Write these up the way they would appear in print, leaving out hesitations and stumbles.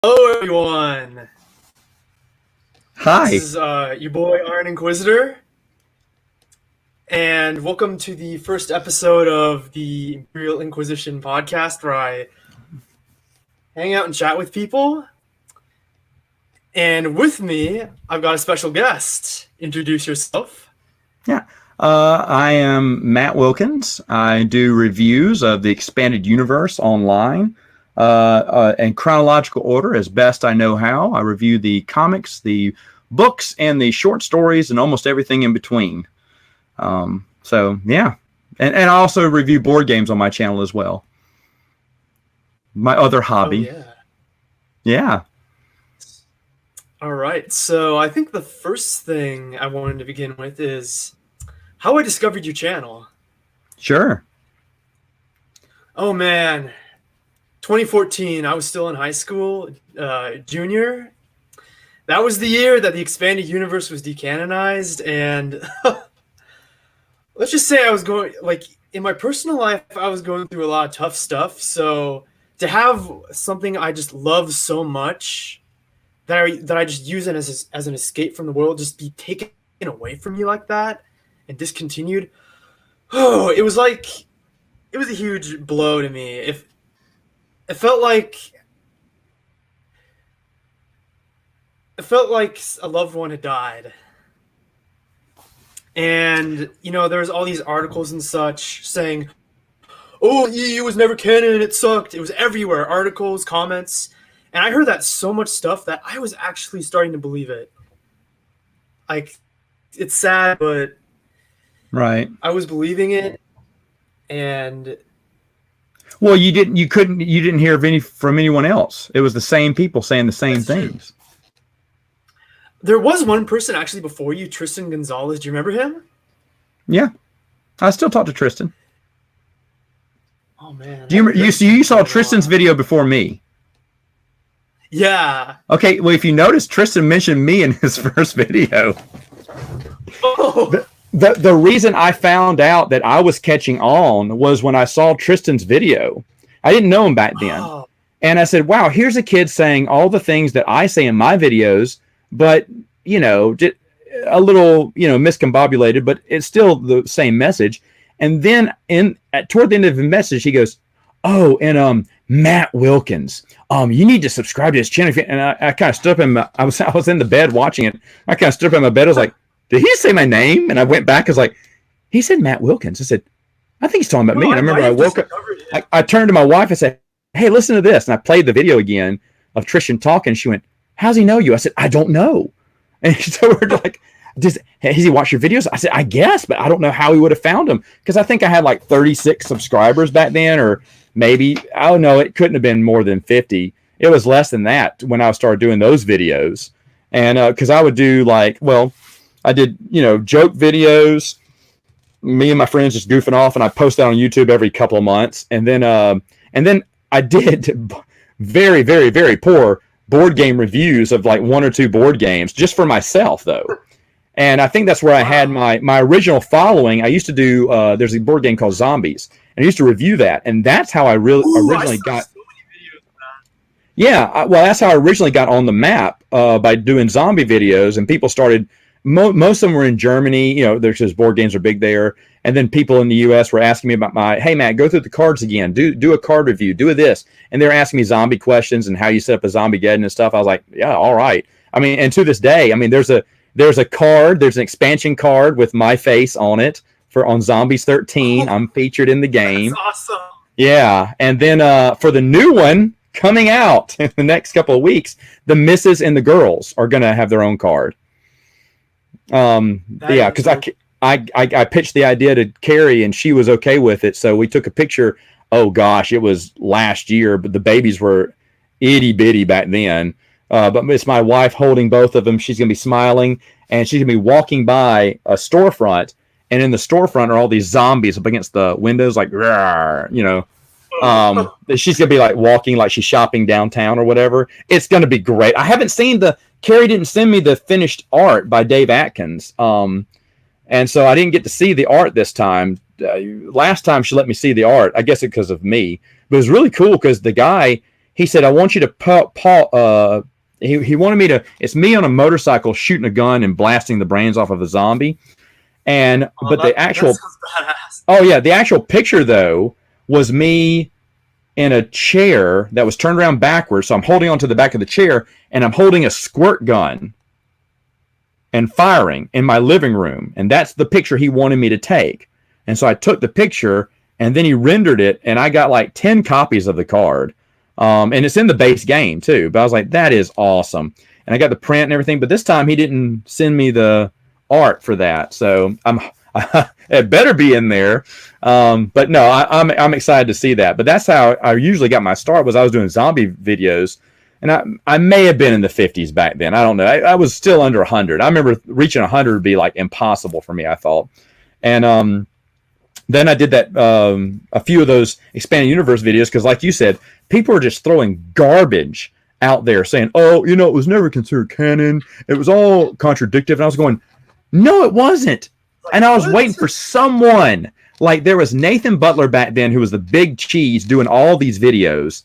Hello, everyone. Hi. This is your boy Iron Inquisitor, and welcome to the first episode of the Imperial Inquisition podcast, where I hang out and chat with people. And with me, I've got a special guest. Introduce yourself. Yeah. I am Matt Wilkins. I do reviews of the expanded universe online in chronological order as best I know how. I review the comics, the books, and the short stories, and almost everything in between. Yeah. And I also review board games on my channel as well. My other hobby. Oh, yeah. Yeah. All right. So I think the first thing I wanted to begin with is how I discovered your channel. Sure. Oh, man. 2014, I was still in high school, junior. That was the year that the expanded universe was decanonized, and let's just say I was going, like, in my personal life, I was going through a lot of tough stuff, so to have something I just love so much that I just use it as an escape from the world just be taken away from me like that and discontinued, it was a huge blow to me. It felt like a loved one had died. And, there was all these articles and such saying, oh, it was never canon, it sucked. It was everywhere, articles, comments. And I heard that so much stuff that I was actually starting to believe it. Like, it's sad, but Right. I was believing it. And well, you didn't hear from anyone else. It was the same people saying the same things. There was one person actually before you, Tristan Gonzalez. Do you remember him? Yeah, I still talk to Tristan. Oh man! Do you saw Tristan's video before me? Yeah. Okay. Well, if you notice, Tristan mentioned me in his first video. Oh. The reason I found out that I was catching on was when I saw Tristan's video. I didn't know him back then. Oh. And I said, wow, here's a kid saying all the things that I say in my videos, but, just a little, miscombobulated, but it's still the same message. And then toward the end of the message, he goes, oh, and Matt Wilkins, you need to subscribe to his channel. And I kind of stood up I was in the bed watching it. I kind of stood up in my bed. I was like, did he say my name? And I went back. I was like, he said Matt Wilkins. I said, I think he's talking about me. And I remember I woke up. I turned to my wife and said, hey, listen to this. And I played the video again of Tristan talking. She went, how's he know you? I said, I don't know. And so we're like, has he watched your videos? I said, I guess, but I don't know how he would have found them. Because I think I had like 36 subscribers back then, or maybe, I don't know, it couldn't have been more than 50. It was less than that when I started doing those videos. And because I would do I did, joke videos, me and my friends just goofing off, and I post that on YouTube every couple of months. And then I did very, very, very poor board game reviews of like one or two board games just for myself, though. And I think that's where I had my original following. I used to do, there's a board game called Zombies, and I used to review that. And that's how I originally got. So many videos of that. Yeah, that's how I originally got on the map by doing zombie videos, and people started. Most of them were in Germany. There's just board games are big there. And then people in the U.S. were asking me about hey, Matt, go through the cards again. Do a card review. Do this. And they're asking me zombie questions and how you set up a zombie geddon and stuff. I was like, yeah, all right. I mean, and to this day, I mean, there's a card. There's an expansion card with my face on it on Zombies 13. I'm featured in the game. That's awesome. Yeah. And then for the new one coming out in the next couple of weeks, the misses and the girls are going to have their own card. Because I pitched the idea to Carrie and she was okay with it. So we took a picture. Oh gosh, it was last year, but the babies were itty bitty back then. But it's my wife holding both of them. She's going to be smiling and she's going to be walking by a storefront. And in the storefront are all these zombies up against the windows, like, she's going to be like walking like she's shopping downtown or whatever. It's going to be great. I haven't seen Carrie didn't send me the finished art by Dave Atkins. And so I didn't get to see the art this time. Last time she let me see the art, I guess it's because of me. But it was really cool because the guy, he said, I want you to he wanted me to, it's me on a motorcycle shooting a gun and blasting the brains off of a zombie. And, but the actual, oh yeah, the actual picture though was me in a chair that was turned around backwards. So I'm holding onto the back of the chair and I'm holding a squirt gun and firing in my living room. And that's the picture he wanted me to take. And so I took the picture and then he rendered it and I got like 10 copies of the card. And it's in the base game too. But I was like, that is awesome. And I got the print and everything. But this time he didn't send me the art for that. So it better be in there. But no, I'm excited to see that. But that's how I usually got my start, was I was doing zombie videos. And I may have been in the 50s back then. I don't know. I was still under 100. I remember reaching 100 would be like impossible for me, I thought. And then I did that a few of those expanded universe videos because, like you said, people are just throwing garbage out there saying, oh, you know, it was never considered canon. It was all contradictive. And I was going, no, it wasn't. And I was waiting for someone. Like, there was Nathan Butler back then who was the big cheese doing all these videos.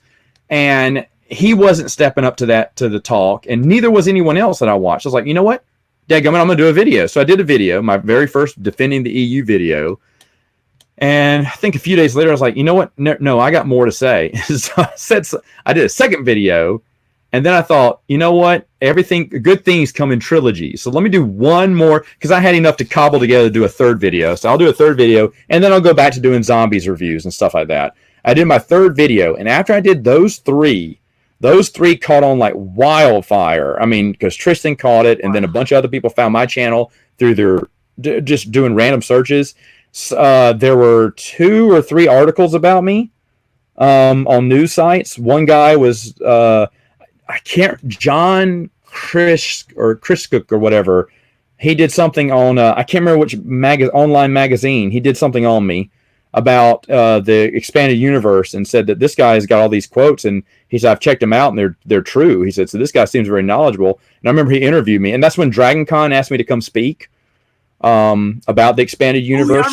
And he wasn't stepping up to the talk. And neither was anyone else that I watched. I was like, you know what? Dadgummit, I'm going to do a video. So I did a video, my very first Defending the EU video. And I think a few days later, I was like, you know what? No, I got more to say. So I did a second video. And then I thought, you know what? Good things come in trilogies. So let me do one more, because I had enough to cobble together to do a third video. So I'll do a third video, and then I'll go back to doing zombies reviews and stuff like that. I did my third video, and after I did those three caught on like wildfire. I mean, because Tristan caught it, and then a bunch of other people found my channel through their just doing random searches. There were 2 or 3 articles about me on news sites. One guy was John Chris Cook or whatever. He did something on I can't remember which online magazine. He did something on me about the expanded universe and said that this guy's got all these quotes, and he said, I've checked them out and they're true. He said, so this guy seems very knowledgeable. And I remember he interviewed me, and that's when Dragon Con asked me to come speak about the expanded universe.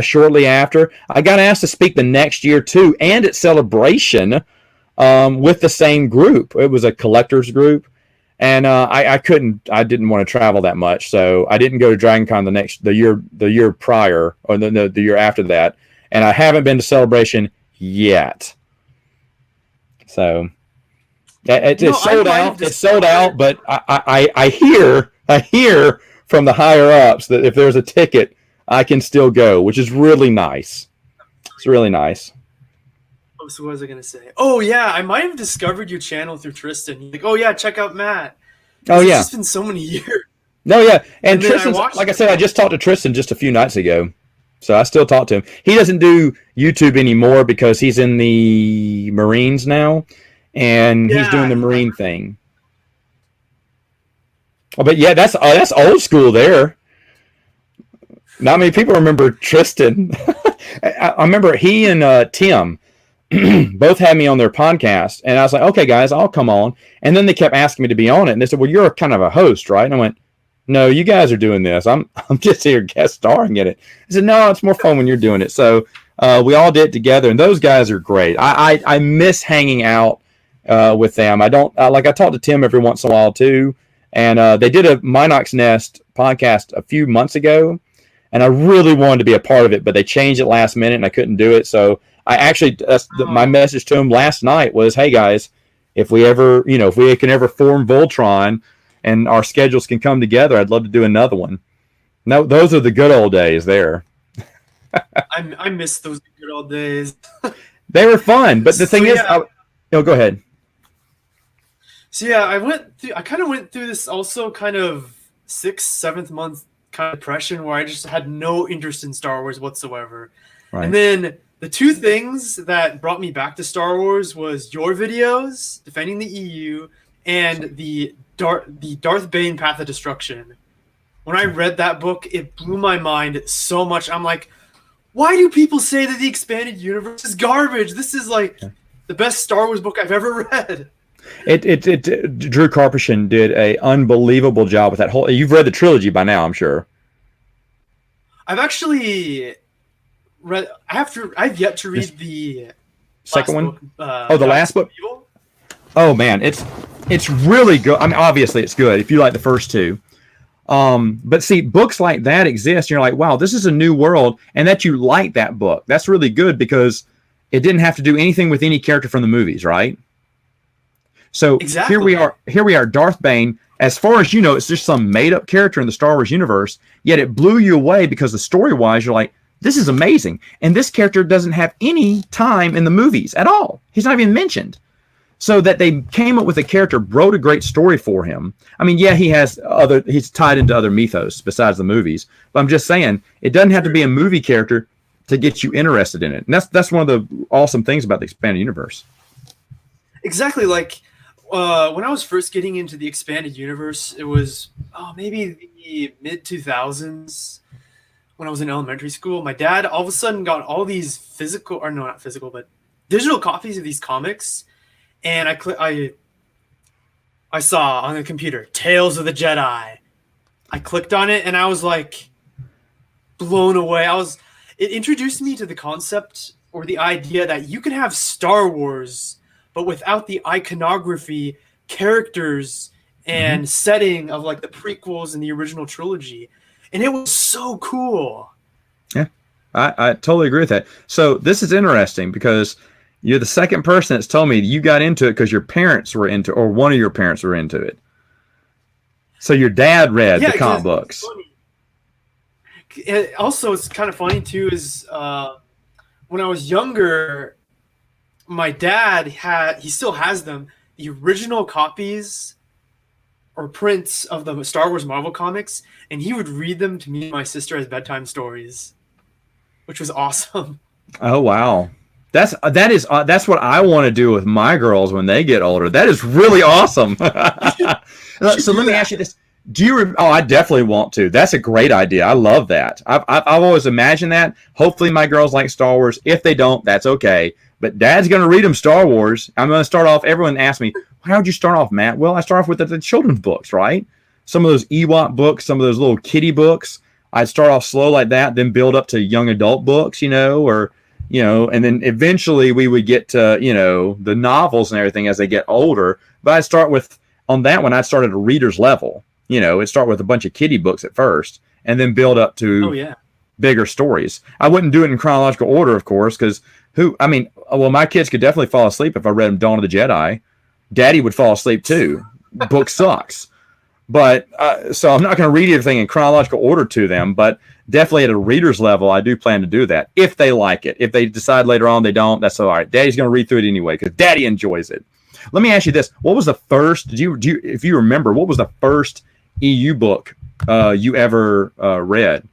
Shortly after. I got asked to speak the next year too, and at Celebration with the same group. It was a collectors group, and I didn't want to travel that much, so I didn't go to Dragon Con the year prior, or the year after that, and I haven't been to Celebration yet. So it's sold out. It's sold out, but I hear from the higher ups that if there's a ticket, I can still go, which is really nice. It's really nice. So what was I going to say? Oh, yeah, I might have discovered your channel through Tristan. Like, oh, yeah, check out Matt. Oh, yeah. It's been so many years. No, yeah. And Tristan, like I said, I just talked to Tristan just a few nights ago. So I still talk to him. He doesn't do YouTube anymore because he's in the Marines now, and he's doing the Marine thing. Oh, but yeah, that's old school there. Not many people remember Tristan. I remember he and Tim both had me on their podcast, and I was like, okay, guys, I'll come on. And then they kept asking me to be on it, and they said, well, you're kind of a host, right? And I went, no, you guys are doing this. I'm just here guest starring in it. I said, no, it's more fun when you're doing it. So we all did it together, and those guys are great. I miss hanging out with them. I talk to Tim every once in a while too, and they did a Minox Nest podcast a few months ago, and I really wanted to be a part of it, but they changed it last minute, and I couldn't do it. So I actually, my message to them last night was, hey guys, if we can ever form Voltron and our schedules can come together, I'd love to do another one. No, those are the good old days there. I miss those good old days. They were fun, but the thing is, go ahead. So yeah, I kind of went through this also kind of 6th, 7th month kind of depression where I just had no interest in Star Wars whatsoever. Right. And then the 2 things that brought me back to Star Wars was your videos, Defending the EU, and the Darth Bane Path of Destruction. When I read that book, it blew my mind so much. I'm like, why do people say that the expanded universe is garbage? This is like the best Star Wars book I've ever read. Drew Karpyshyn did a unbelievable job with that whole. You've read the trilogy by now, I'm sure. I've actually read. I've yet to read the Second one? book, Oh, the last book? Evil. Oh man, it's really good. I mean, obviously it's good if you like the first two. But see, books like that exist. And you're like, wow, this is a new world, and that you like that book. That's really good because it didn't have to do anything with any character from the movies, right? So Exactly. Here we are, Darth Bane. As far as you know, it's just some made-up character in the Star Wars universe, yet it blew you away because the story-wise, you're like, this is amazing. And this character doesn't have any time in the movies at all. He's not even mentioned. So that they came up with a character, wrote a great story for him. I mean, yeah, he's tied into other mythos besides the movies. But I'm just saying, it doesn't have to be a movie character to get you interested in it. And that's one of the awesome things about the expanded universe. Exactly. Like, when I was first getting into the expanded universe, it was maybe the mid 2000s when I was in elementary school. My dad all of a sudden got all these not physical, but digital copies of these comics, and I saw on the computer Tales of the Jedi. I clicked on it and I was like blown away. It introduced me to the concept or the idea that you can have Star Wars but without the iconography, characters, and setting of like the prequels and the original trilogy. And it was so cool. Yeah, I totally agree with that. So this is interesting because you're the second person that's told me you got into it because your parents were into, or one of your parents were into it. So your dad read the comic books. Also, it's kind of funny too is when I was younger, my dad he still has them, the original copies or prints of the Star Wars Marvel comics, and he would read them to me and my sister as bedtime stories, which was awesome. Oh wow, that's what I want to do with my girls when they get older. That is really awesome. So let me ask you this: do you? I definitely want to. That's a great idea. I love that. I've always imagined that. Hopefully, my girls like Star Wars. If they don't, that's okay. But Dad's going to read them Star Wars. I'm going to start off. Everyone asks me, how would you start off, Matt? Well, I start off with the children's books, right? Some of those Ewok books, some of those little kiddie books. I'd start off slow like that, then build up to young adult books, and then eventually we would get to, the novels and everything as they get older. But I'd start with, on that one, I'd start at a reader's level. It'd start with a bunch of kiddie books at first and then build up to bigger stories. I wouldn't do it in chronological order, of course, because my kids could definitely fall asleep if I read them Dawn of the Jedi. Daddy would fall asleep too. Book sucks. But so I'm not going to read everything in chronological order to them, but definitely at a reader's level, I do plan to do that if they like it. If they decide later on they don't, that's all right. Daddy's going to read through it anyway because Daddy enjoys it. Let me ask you this: what was the first? If you remember, what was the first EU book you ever read?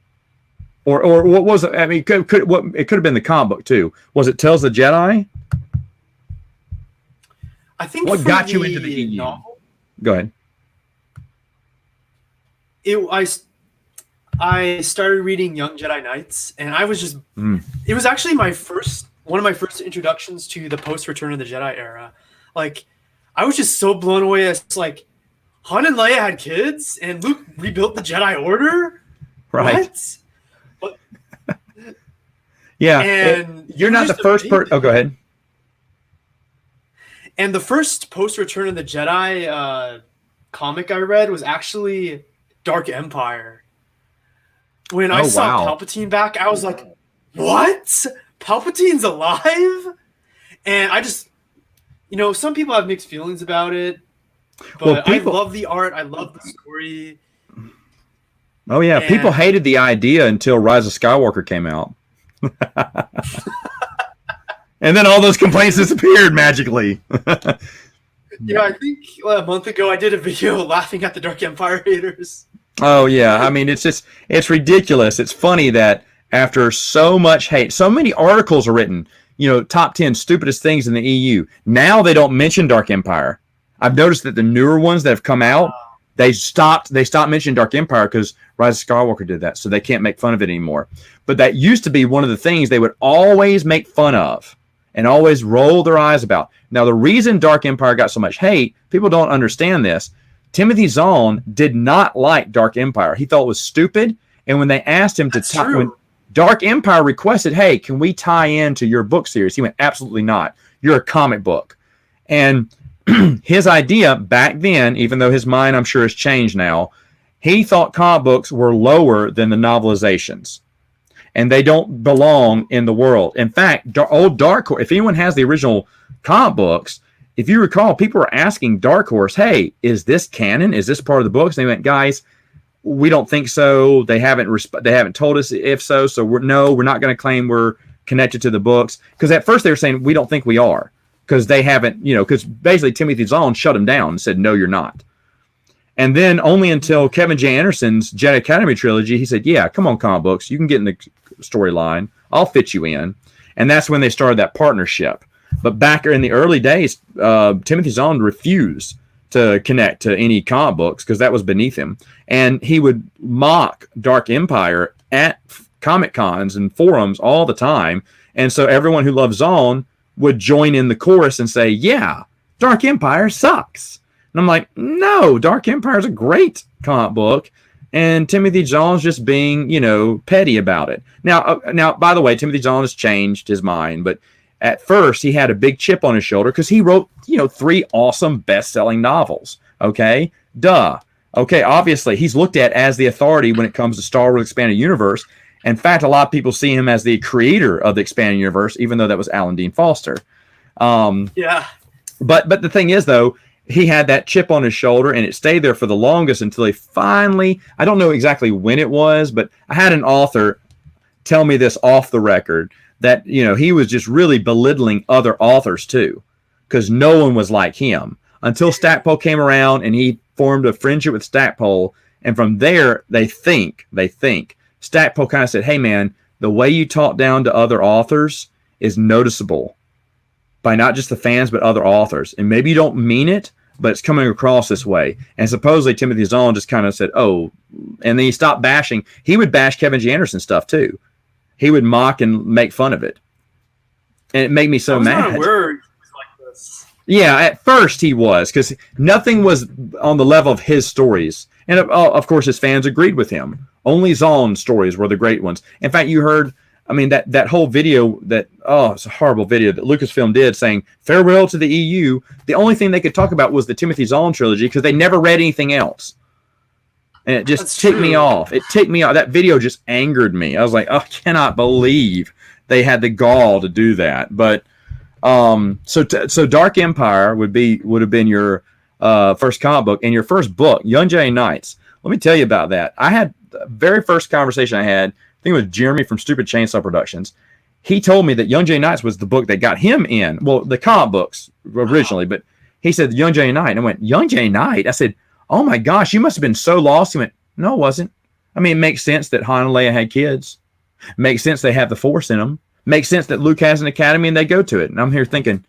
Or what was it? I mean, it could have been the comic book too. Was it Tales of the Jedi? I think what got you into the EU? Novel? Go ahead. I started reading Young Jedi Knights, and I was just it was actually one of my first introductions to the post Return of the Jedi era. Like, I was just so blown away. It's like Han and Leia had kids, and Luke rebuilt the Jedi Order. Right. What? Yeah, and you're not the first person. Oh, go ahead. And the first post-Return of the Jedi comic I read was actually Dark Empire. When I saw Palpatine back, I was like, what? Palpatine's alive? And I just, some people have mixed feelings about it, but I love the art. I love the story. Oh, yeah. People hated the idea until Rise of Skywalker came out. And then all those complaints disappeared magically. I think a month ago I did a video laughing at the Dark Empire haters. Oh yeah, I mean it's ridiculous. It's funny that after so much hate, so many articles are written, top 10 stupidest things in the EU. Now they don't mention Dark Empire. I've noticed that the newer ones that have come out, they stopped mentioning Dark Empire because Rise of Skywalker did that, so they can't make fun of it anymore. But that used to be one of the things they would always make fun of and always roll their eyes about. Now, the reason Dark Empire got so much hate, people don't understand this. Timothy Zahn did not like Dark Empire. He thought it was stupid. And when they asked him when Dark Empire requested, hey, can we tie into your book series? He went, absolutely not. You're a comic book. And his idea back then, even though his mind, I'm sure, has changed now, he thought comic books were lower than the novelizations. And they don't belong in the world. In fact, old Dark Horse, if anyone has the original comic books, if you recall, people were asking Dark Horse, hey, is this canon? Is this part of the books? And they went, guys, we don't think so. They haven't told us if so. So we're not going to claim we're connected to the books. Because at first they were saying, we don't think we are. Because they haven't, because basically Timothy Zahn shut them down and said, no, you're not. And then only until Kevin J. Anderson's Jedi Academy trilogy, he said, yeah, come on, comic books. You can get in the storyline. I'll fit you in. And that's when they started that partnership. But back in the early days, Timothy Zahn refused to connect to any comic books because that was beneath him. And he would mock Dark Empire at Comic Cons and forums all the time. And so everyone who loves Zahn would join in the chorus and say, yeah, Dark Empire sucks. And I'm like, no, Dark Empire is a great comic book. And Timothy Zahn's just being, petty about it. Now, by the way, Timothy Zahn has changed his mind, but at first he had a big chip on his shoulder because he wrote, 3 awesome best-selling novels. Okay, duh. Okay, obviously he's looked at as the authority when it comes to Star Wars Expanded Universe. In fact, a lot of people see him as the creator of the Expanded Universe, even though that was Alan Dean Foster. Yeah. But the thing is, though, he had that chip on his shoulder, and it stayed there for the longest until he finally, I don't know exactly when it was, but I had an author tell me this off the record, that, he was just really belittling other authors, too, because no one was like him. Until Stackpole came around, and he formed a friendship with Stackpole, and from there, they think, Stackpole kind of said, hey, man, the way you talk down to other authors is noticeable by not just the fans, but other authors. And maybe you don't mean it, but it's coming across this way. And supposedly Timothy Zahn just kind of said, oh, and then he stopped bashing. He would bash Kevin J. Anderson stuff, too. He would mock and make fun of it. And it made me so mad. Not aware he was like this. Yeah, at first he was, because nothing was on the level of his stories. And of course, his fans agreed with him. Only Zahn's stories were the great ones. In fact, you heard, that whole video it's a horrible video that Lucasfilm did saying, farewell to the EU. The only thing they could talk about was the Timothy Zahn trilogy because they never read anything else. And it just ticked me off. It ticked me off. That video just angered me. I was like, I cannot believe they had the gall to do that. But so Dark Empire would have been your first comic book, and your first book, Young Jedi Knights. Let me tell you about that. I had the very first conversation I had, I think it was Jeremy from Stupid Chainsaw Productions. He told me that Young Jedi Knights was the book that got him in. Well, the comic books originally, but he said Young Jedi Knight. And I went, Young Jedi Knight? I said, oh my gosh, you must have been so lost. He went, no, it wasn't. It makes sense that Han and Leia had kids. Makes sense they have the Force in them. Makes sense that Luke has an academy and they go to it. And I'm here thinking,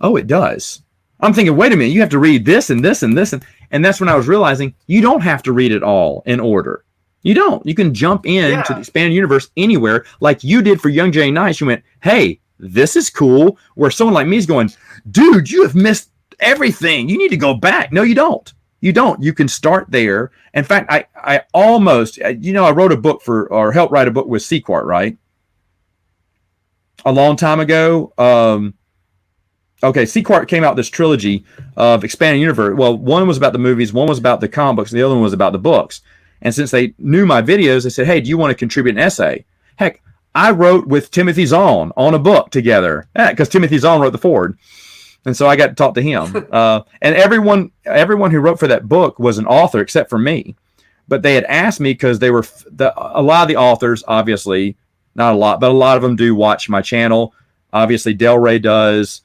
oh, it does. I'm thinking, wait a minute, you have to read this and this and this. And that's when I was realizing you don't have to read it all in order. You don't. You can jump into the expanded universe anywhere like you did for Young Jedi Knights. You went, hey, this is cool. Where someone like me is going, dude, you have missed everything. You need to go back. No, you don't. You don't. You can start there. In fact, I almost, I wrote a book or helped write a book with Sequart, right? A long time ago. Sequart came out with this trilogy of expanded universe. Well, one was about the movies, one was about the comic books, and the other one was about the books. And since they knew my videos, they said, hey, do you want to contribute an essay? Heck, I wrote with Timothy Zahn on a book together because Timothy Zahn wrote the foreword. And so I got to talk to him. And everyone who wrote for that book was an author except for me. But they had asked me because they were a lot of the authors, obviously, not a lot, but a lot of them do watch my channel. Obviously, Del Rey does.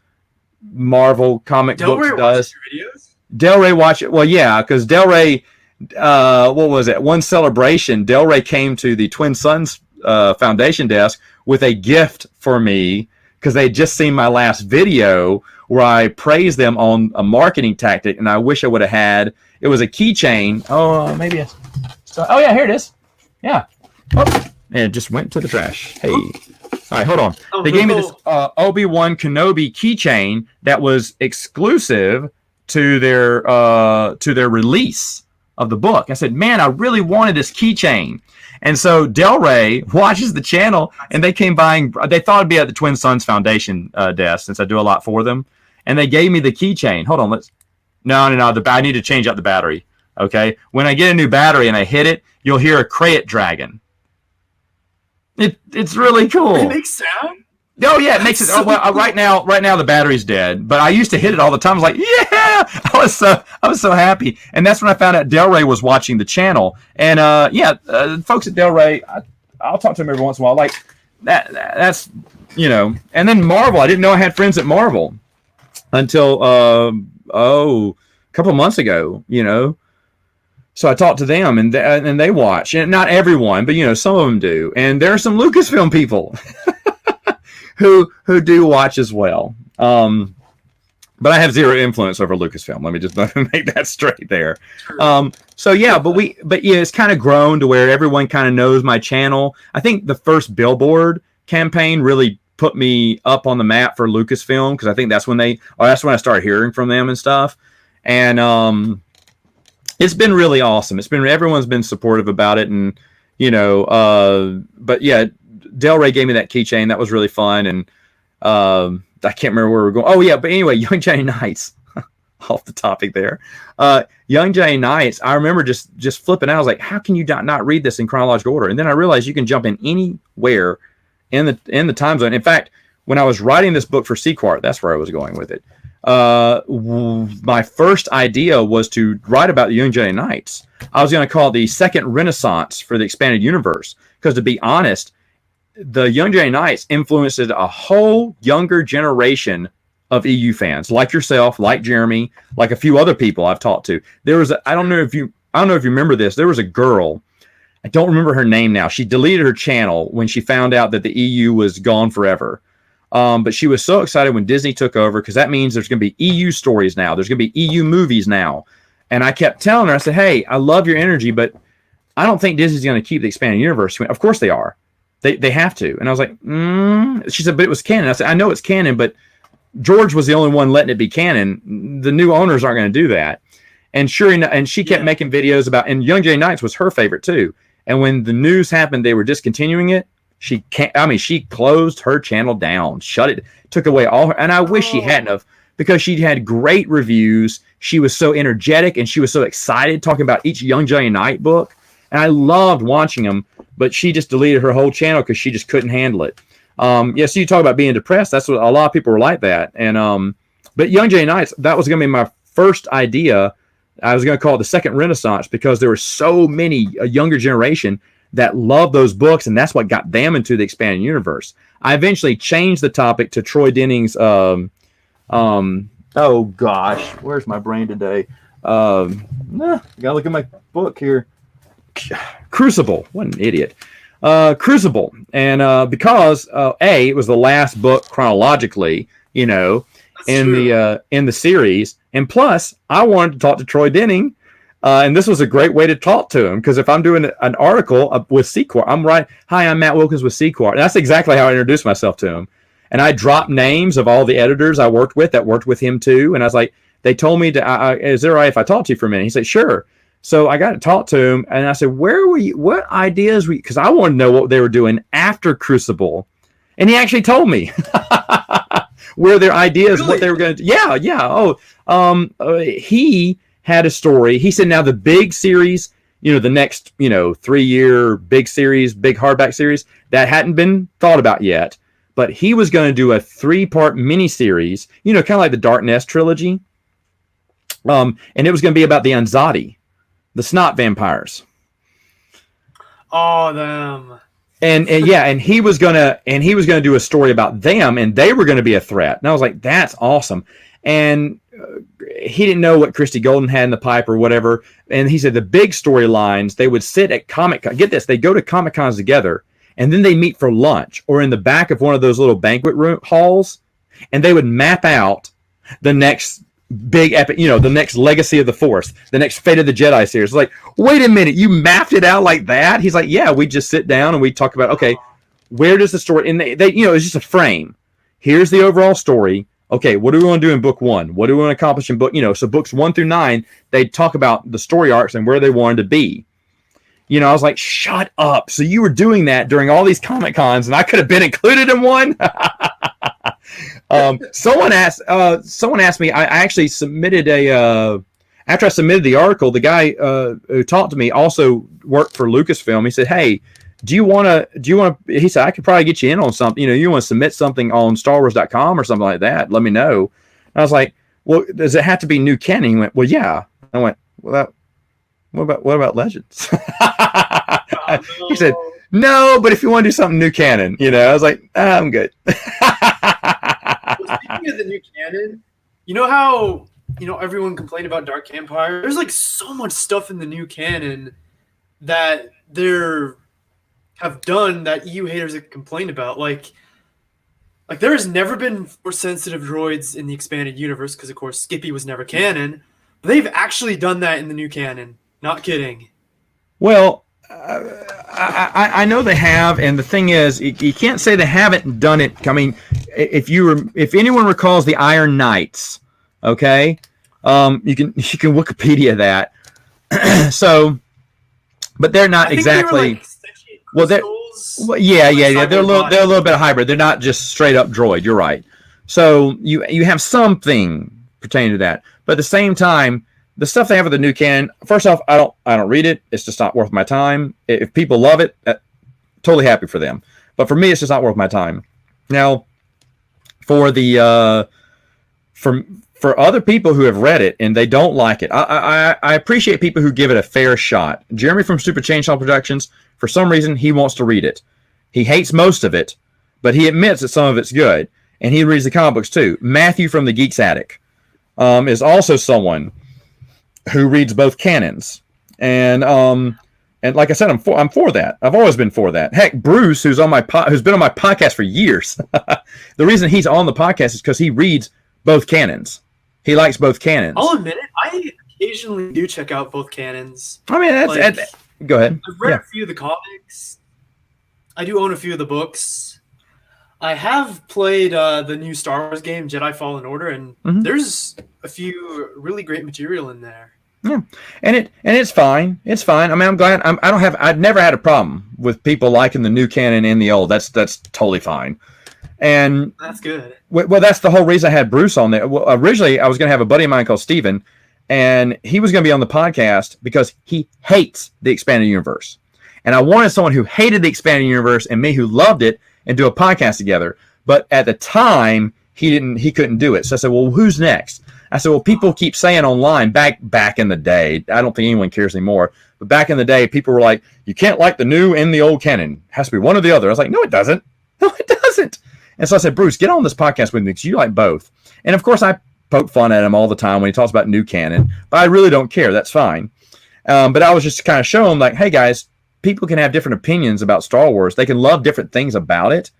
Marvel comic books does. Your videos? Del Rey watch it. Well, yeah, because Del Rey, what was it? One celebration, Del Rey came to the Twin Suns Foundation desk with a gift for me because they had just seen my last video where I praised them on a marketing tactic, and I wish I would have had. It was a keychain. Oh, maybe it's. Oh yeah, here it is. Yeah. Oh, and it just went to the trash. Hey. All right, hold on. They gave me this Obi-Wan Kenobi keychain that was exclusive to their release of the book. I said, man, I really wanted this keychain. And so Del Rey watches the channel, and they came by. They thought it'd be at the Twin Sons Foundation desk, since I do a lot for them. And they gave me the keychain. Hold on, No. I need to change out the battery. Okay, when I get a new battery and I hit it, you'll hear a Krayt dragon. It's really cool. It makes sound. Oh yeah, it makes it. Right now the battery's dead. But I used to hit it all the time. I was like, yeah, I was so happy. And that's when I found out Del Rey was watching the channel. And folks at Del Rey, I'll talk to them every once in a while. Like that's And then Marvel, I didn't know I had friends at Marvel until a couple of months ago. So I talked to them, and they watch, and not everyone, but some of them do. And there are some Lucasfilm people who do watch as well. But I have zero influence over Lucasfilm. Let me just make that straight there. It's kind of grown to where everyone kind of knows my channel. I think the first billboard campaign really put me up on the map for Lucasfilm, because I think that's when I started hearing from them and stuff. And it's been really awesome. Everyone's been supportive about it, and but yeah, Del Rey gave me that keychain. That was really fun, and I can't remember where we're going. Oh yeah, but anyway, Young Jedi Knights. Off the topic there. Young Jedi Knights. I remember just flipping out. I was like, how can you not read this in chronological order? And then I realized you can jump in anywhere in the time zone. In fact, when I was writing this book for Sequart, that's where I was going with it. My first idea was to write about the Young Jedi Knights. I was going to call it the second Renaissance for the expanded universe, because to be honest, the Young Jedi Knights influenced a whole younger generation of EU fans, like yourself, like Jeremy, like a few other people I've talked to. There was I don't know if you remember this. There was a girl, I don't remember her name now. She deleted her channel when she found out that the EU was gone forever. But she was so excited when Disney took over, because that means there's going to be EU stories now. There's going to be EU movies now. And I kept telling her, I said, hey, I love your energy, but I don't think Disney's going to keep the expanded universe. She went, of course they are. They have to. And I was like, She said, but it was canon. I said, I know it's canon, but George was the only one letting it be canon. The new owners aren't going to do that. And sure enough, and she kept making videos about, and Young Jedi Knights was her favorite too. And when the news happened, they were discontinuing it. She closed her channel down, shut it, took away all her, and I wish she hadn't have, because she had great reviews. She was so energetic, and she was so excited talking about each Young Jedi Knight book. And I loved watching them, but she just deleted her whole channel because she just couldn't handle it. So you talk about being depressed. That's what a lot of people were like that. And but Young Jedi Knights, that was going to be my first idea. I was going to call it the second Renaissance, because there were so many, a younger generation that loved those books, and that's what got them into the expanded universe. I eventually changed the topic to Troy Denning's. Oh gosh, where's my brain today? Gotta look at my book here. Crucible. What an idiot. Crucible, and because it was the last book chronologically, in the series, and plus I wanted to talk to Troy Denning, and this was a great way to talk to him, because if I'm doing an article with Sequart, I'm right. Hi, I'm Matt Wilkins with Sequart, and that's exactly how I introduced myself to him. And I dropped names of all the editors I worked with that worked with him too, and I was like, they told me to, is it all right if I talk to you for a minute? He said, sure. So I got to talk to him, and I said, where were you? What ideas because I wanted to know what they were doing after Crucible. And he actually told me where their ideas, what they were going to do. Yeah. He had a story. He said, now the big series, the next, 3-year big series, big hardback series, that hadn't been thought about yet. But he was going to do a 3-part miniseries, kind of like the Dark Nest trilogy. And it was going to be about the Anzati, the snot vampires. Oh, them. And he was gonna do a story about them, and they were gonna be a threat. And I was like, that's awesome. And he didn't know what Christy Golden had in the pipe or whatever. And he said the big storylines, they would sit at Comic-Con. Get this, they go to Comic-Cons together, and then they meet for lunch or in the back of one of those little banquet room halls, and they would map out the next big epic, the next Legacy of the Force, the next Fate of the Jedi series. It's like, wait a minute, you mapped it out like that? He's like, yeah, we just sit down and we talk about, okay, where does the story, and they it's just a frame. Here's the overall story. Okay, what do we want to do in book 1? What do we want to accomplish in book, so books 1 through 9, they talk about the story arcs and where they wanted to be. I was like, shut up. So you were doing that during all these Comic Cons, and I could have been included in one. Someone asked me, I actually submitted after I submitted the article, the guy who talked to me also worked for Lucasfilm. He said, hey, do you want to, he said, I could probably get you in on something. You want to submit something on StarWars.com or something like that. Let me know. And I was like, well, does it have to be new canon? He went, well, yeah. I went, well, what about Legends? Oh, no. He said, no, but if you want to do something new canon, I was like, I'm good. Well, speaking of the new canon, you know how everyone complained about Dark Empire? There's like so much stuff in the new canon that have done that EU haters have complained about. Like there has never been force sensitive droids in the expanded universe because, of course, Skippy was never canon. But they've actually done that in the new canon. Not kidding. Well, I know they have, and the thing is, you can't say they haven't done it. I mean, if anyone recalls the Iron Knights, okay, you can Wikipedia that. So, but they're not exactly. They were like yeah. They're a little bit of hybrid. They're not just straight up droid. You're right. So you have something pertaining to that, but at the same time, the stuff they have with the new canon. First off, I don't read it. It's just not worth my time. If people love it, totally happy for them. But for me, it's just not worth my time. Now, for the for other people who have read it and they don't like it, I appreciate people who give it a fair shot. Jeremy from Super Chainsaw Productions, for some reason, he wants to read it. He hates most of it, but he admits that some of it's good, and he reads the comic books too. Matthew from the Geeks Attic is also someone who reads both canons, and like I said, I'm for that. I've always been for that. Heck, Bruce, who's been on my podcast for years, the reason he's on the podcast is because he reads both canons. He likes both canons. I'll admit it. I occasionally do check out both canons. I mean, go ahead. I've read a few of the comics. I do own a few of the books. I have played the new Star Wars game, Jedi Fallen Order, and there's a few really great material in there. Yeah, and it's fine. It's fine. I mean, I'm glad. I've never had a problem with people liking the new canon and the old. That's totally fine. And that's good. Well, that's the whole reason I had Bruce on there. Well, originally, I was going to have a buddy of mine called Steven, and he was going to be on the podcast because he hates the expanded universe. And I wanted someone who hated the expanded universe and me who loved it and do a podcast together. But at the time, he couldn't do it. So I said, well, who's next? I said, well, people keep saying online back in the day. I don't think anyone cares anymore. But back in the day, people were like, you can't like the new and the old canon. It has to be one or the other. I was like, no, it doesn't. No, it doesn't. And so I said, Bruce, get on this podcast with me because you like both. And of course, I poke fun at him all the time when he talks about new canon. But I really don't care. That's fine. But I was just kind of showing him like, hey, guys, people can have different opinions about Star Wars. They can love different things about it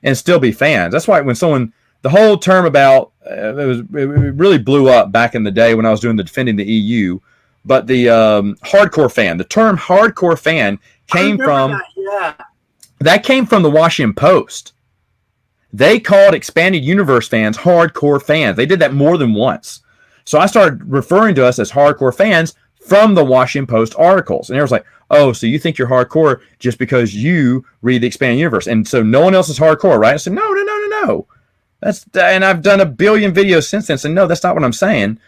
and still be fans. That's why when the whole term about it really blew up back in the day when I was doing the Defending the EU. But the hardcore fan, the term hardcore fan came from that came from the Washington Post. They called expanded universe fans hardcore fans. They did that more than once. So I started referring to us as hardcore fans from the Washington Post articles. And it was like, oh, so you think you're hardcore just because you read the expanded universe. And so no one else is hardcore, right? I said, no. And I've done a billion videos since then. So no, that's not what I'm saying.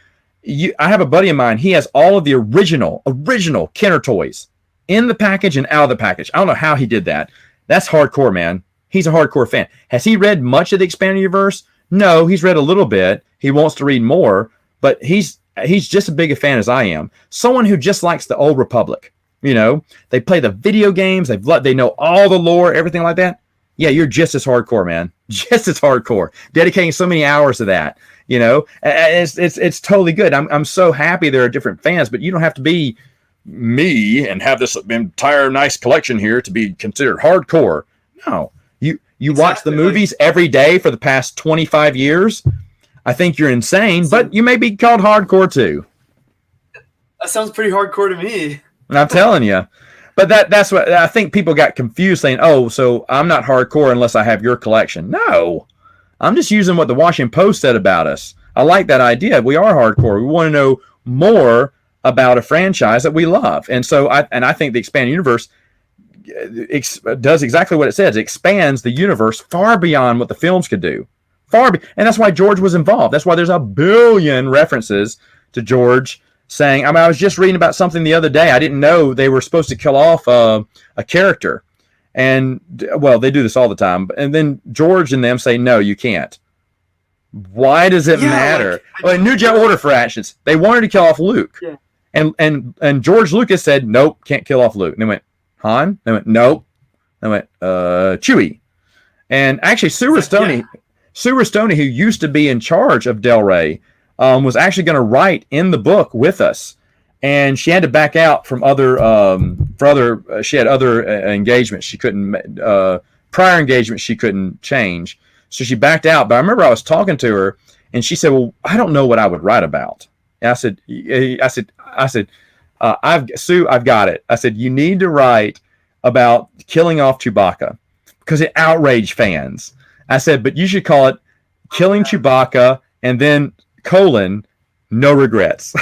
I have a buddy of mine. He has all of the original Kenner toys in the package and out of the package. I don't know how he did that. That's hardcore, man. He's a hardcore fan. Has he read much of the expanded universe? No, he's read a little bit. He wants to read more, but he's just as big a fan as I am. Someone who just likes the old Republic. They play the video games. They know all the lore, everything like that. Yeah, you're just as hardcore, man. Just as hardcore. Dedicating so many hours to that. It's totally good. I'm so happy there are different fans, but you don't have to be me and have this entire nice collection here to be considered hardcore. No. You watch the movies every day for the past 25 years. I think you're insane, but you may be called hardcore too. That sounds pretty hardcore to me. I'm telling you. But that's what I think people got confused saying, oh, so I'm not hardcore unless I have your collection. No. I'm just using what the Washington Post said about us. I like that idea. We are hardcore. We want to know more about a franchise that we love. And so I think the expanded universe does exactly what it says. It expands the universe far beyond what the films could do. And that's why George was involved. That's why there's a billion references to George saying, I was just reading about something the other day. I didn't know they were supposed to kill off a character. And, well, they do this all the time. And then George and them say, no, you can't. Why does it matter? New Jedi Order, for actions. They wanted to kill off Luke. Yeah. And George Lucas said, nope, can't kill off Luke. And they went, Han? They went, nope. They went, Chewie. And actually, Sue Rustoni, who used to be in charge of Del Rey, was actually going to write in the book with us. And she had to back out from she had other engagements she couldn't, prior engagements she couldn't change. So she backed out. But I remember I was talking to her, and she said, well, I don't know what I would write about. And I said, Sue, I've got it. I said, you need to write about killing off Chewbacca because it outraged fans. I said, but you should call it Killing Chewbacca and then no regrets.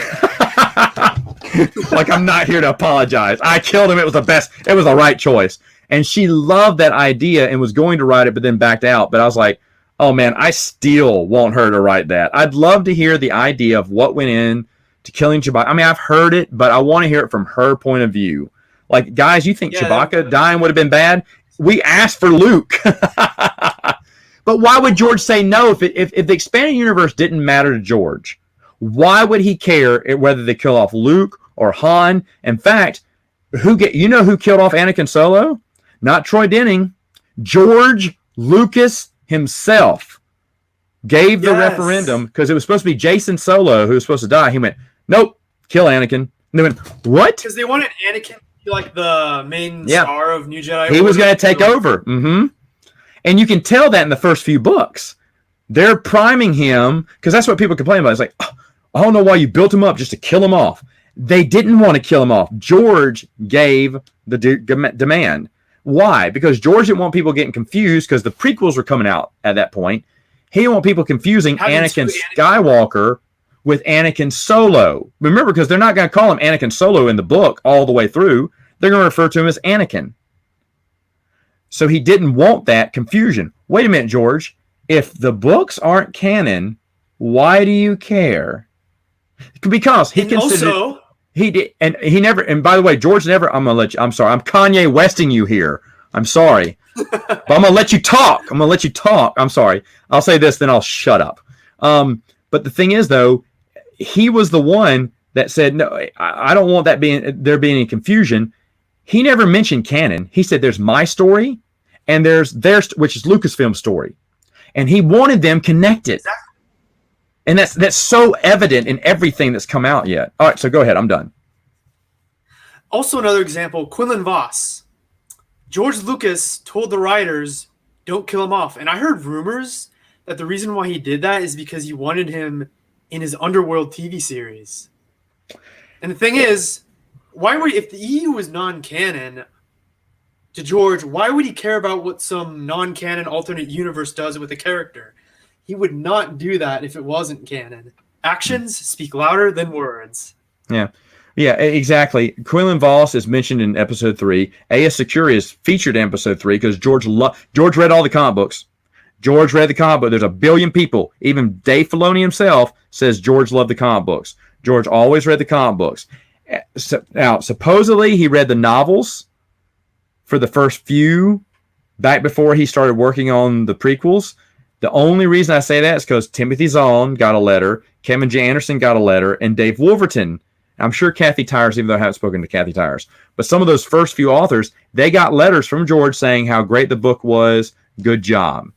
Like, I'm not here to apologize. I killed him. It was the right choice. And she loved that idea and was going to write it, but then backed out. But I was like, oh man, I still want her to write that. I'd love to hear the idea of what went in to Killing Chewbacca. I mean, I've heard it, but I want to hear it from her point of view. Like, guys, you think Chewbacca dying would have been bad? We asked for Luke. But why would George say no if the expanded universe didn't matter to George? Why would he care whether they kill off Luke or Han? In fact, who killed off Anakin Solo? Not Troy Denning. George Lucas himself gave the referendum because it was supposed to be Jason Solo who was supposed to die. He went, nope, kill Anakin. And they went, what? Because they wanted Anakin to be like the main star of New Jedi. He was going to take over. Mm-hmm. And you can tell that in the first few books. They're priming him because that's what people complain about. It's like, I don't know why you built him up just to kill him off. They didn't want to kill him off. George gave the demand. Why? Because George didn't want people getting confused because the prequels were coming out at that point. He didn't want people confusing Anakin Skywalker with Anakin Solo. Remember, because they're not going to call him Anakin Solo in the book all the way through. They're going to refer to him as Anakin. So he didn't want that confusion. Wait a minute, George. If the books aren't canon, why do you care? Because he considered he did, and he never. And by the way, George never. I'm sorry. I'm Kanye Westing you here. I'm sorry, but I'm gonna let you talk. I'm sorry. I'll say this, then I'll shut up. But the thing is, though, he was the one that said, no, I don't want there being any confusion. He never mentioned canon. He said there's my story and there's theirs, which is Lucasfilm's story. And he wanted them connected. Exactly. And that's so evident in everything that's come out yet. All right, so go ahead. I'm done. Also, another example, Quinlan Vos. George Lucas told the writers, don't kill him off. And I heard rumors that the reason why he did that is because he wanted him in his Underworld TV series. And the thing is, if the EU was non-canon to George, why would he care about what some non-canon alternate universe does with a character? He would not do that if it wasn't canon. Actions speak louder than words. Yeah, exactly. Quinlan Vos is mentioned in episode 3. A.S. Security is featured in episode 3 because George read all the comic books. George read the comic book. There's a billion people. Even Dave Filoni himself says George loved the comic books. George always read the comic books. Now, supposedly he read the novels for the first few back before he started working on the prequels. The only reason I say that is because Timothy Zahn got a letter, Kevin J. Anderson got a letter, and Dave Wolverton. I'm sure Kathy Tyers, even though I haven't spoken to Kathy Tyers, but some of those first few authors, they got letters from George saying how great the book was. Good job.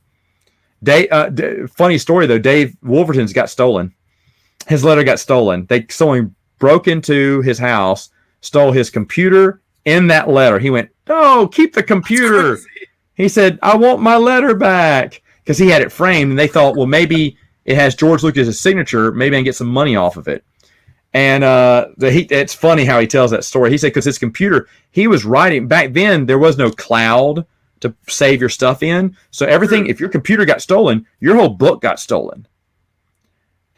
Funny story, though, Dave Wolverton's got stolen. His letter got stolen. Someone broke into his house, stole his computer in that letter. He went, "Oh, keep the computer." He said, "I want my letter back." Because he had it framed, and they thought, well, maybe it has George Lucas' signature. Maybe I can get some money off of it. And it's funny how he tells that story. He said because his computer, he was writing. Back then, there was no cloud to save your stuff in. So everything, if your computer got stolen, your whole book got stolen.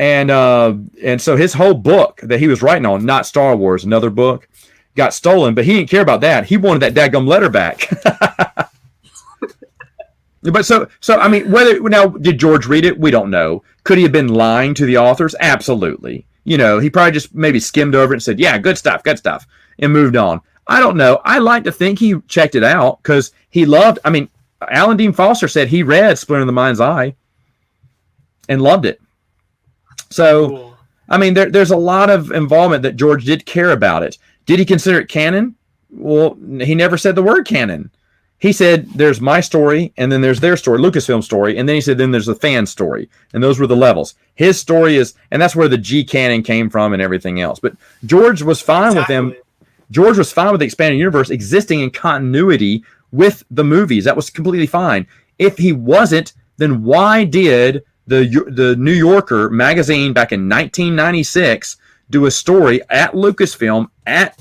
And so his whole book that he was writing on, not Star Wars, another book, got stolen, but he didn't care about that. He wanted that dadgum letter back. But so I mean, did George read it? We don't know. Could he have been lying to the authors? Absolutely. He probably just maybe skimmed over it and said, yeah, good stuff, and moved on. I don't know. I like to think he checked it out because he loved, Alan Dean Foster said he read Splinter in the Mind's Eye and loved it. So, cool. There's a lot of involvement that George did care about it. Did he consider it canon? Well, he never said the word canon. He said, there's my story, and then there's their story, Lucasfilm story, and then he said, then there's the fan story, and those were the levels. His story is, and that's where the G canon came from and everything else. But George was fine with them. George was fine with the expanded universe existing in continuity with the movies. That was completely fine. If he wasn't, then why did the New Yorker magazine back in 1996 do a story at Lucasfilm